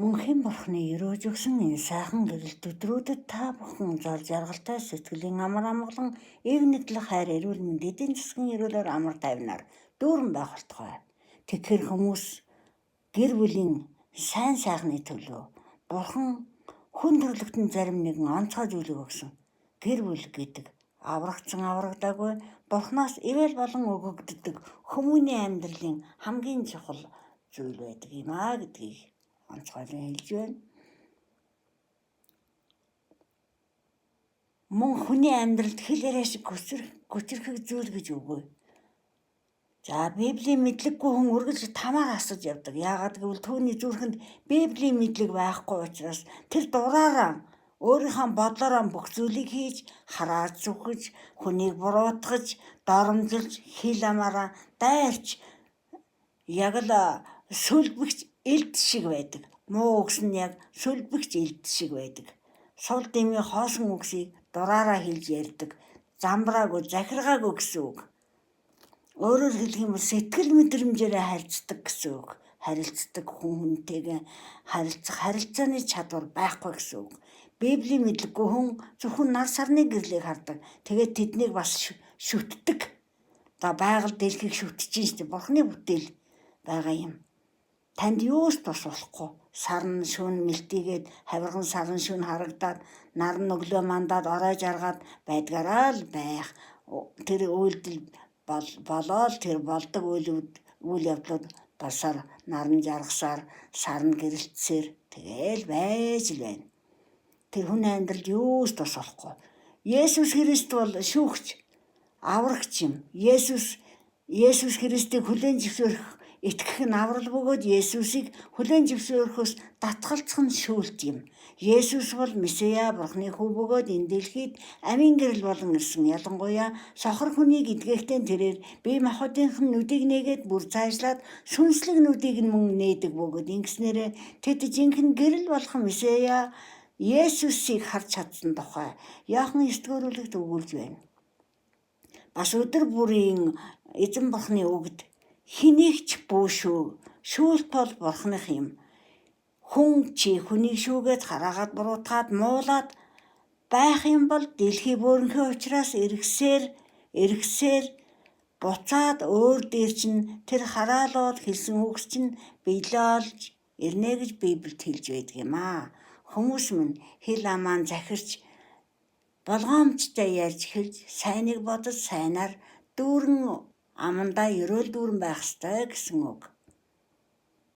Мөнхийн бурхны өрөөж өгсөн энэ сайхан гэрэлт өдрүүдэд та бүхэн зор жаргалтай сэтгэлийн амар амгалан эв нэгдлэх хайр эрүүл мэнд эдийн засгийн эрүүлэр амар тайвнаар дүүрэн байх болтугай. Тэгэхээр хүмүүс гэр бүлийн сайн сайхны төлөө бурхан хүн төрлөختөнд зарим нэгэн онцгой зүйлийг өгсөн. Гэр бүл гэдэг аврагдсан аврагдаагүй бурхнаас ивэл болон өгөгддөг хүмүүний амьдралын хамгийн чухал зүйл байдаг юм аа гэдгийг онцгойлон хэлж байна. Мөн хүний амьдралд хэл яриа шиг хүчрэх зүйл гэж үгүй. За Библийн мэдлэггүй хүн үргэлж тамаар асууж явдаг. Яагаад гэвэл түүний зүрхэнд Библийн мэдлэг байхгүй учраас тэр дураараа өөрийнхөө бодлороо бүх зүйлийг хийж, хараад зүхэж, хүнийг буруутгаж, доромжилж, хэл амаараа дайрч яг л сүлбэгч элд шиг байдаг. Муу үгс нь яг сүлбэгч элд шиг байдаг. Сул дэмий хоосон үгсийг дураараа хэлж ярьдаг. Замбраагүй, захиргаагүй гэсэн үг. Өөрөөр хэлэх юм бол сэтгэл мэдрэмжээрээ харилцдаг гэсэн үг. Харилцдаг хүн хүнтэйгээ харилцах харилцааны чадвар байхгүй гэсэн үг. Библийн мэдлэггүй хүн зөвхөн нар сарны гэрлийг хардаг. Тэгээд тэднийг бас шүтдэг. За байгаль дэлхийг шүтчихэж шүү дээ. Бурхны бүтээл байгаа юм. Танд юус тус болохгүй. Сарн шүн мэлтийгээд хавирган сарн шүн харагдаад наран өглөө мандаад орой жаргаад байдгаараа л байх. Тэр үйлдэл болоод тэр болдог үйл явдлууд болсоор наран жаргасаар сарн гэрэлтсээр тэгээл байж л байна. Тэр хүн амьдралд юус тус болохгүй. Есүс Христ бол шүүгч, аврагч юм. Есүс Христийг хүлээн зөвшөөрөх итгэх нь аврал бөгөөд Есүсийг хүлээн зөвшөөрөхөөс татгалзах нь шүүлт юм. Есүс бол Месиа бурхны хүү бөгөөд энэ дэлхийд амийн гэрэл болон ирсэн. Ялангуяа сохор хүнийг эдгэхдээ тэрээр бие махбодынх нь нүдийг нээгээд бүр цаашлаад сүнслэг нүдийг нь мөн нээдэг бөгөөд ингэснээрээ тэд жинхэнэ гэрэл болох Месиа Есүсийг харж чадсан тухай Иохан 9-р бүлэгт өгүүлж байна. Бас өдөр бүрийн эзэн бурхны үгд хэнийг ч бүүшүү, шүүлт бол бурхных юм. Хүн чи хүнийг шүүгээд хараагаад буруутгаад муулаад байх юм бол дэлхий бөөрнхөө учраас эргэсээр буцаад өөр дээр чинь тэр хараалууд хэлсэн үгс чинь биелүүлж ирнэ гэж Библиэд хэлж байдаг юм аа. Хүмүүс мань хэл амаан захирч болгоомжтой ярьж эхэлж сайныг бодож сайнаар дүүрэн амандаа ерөөл дүүрэн байх ёстой гэсэн үг.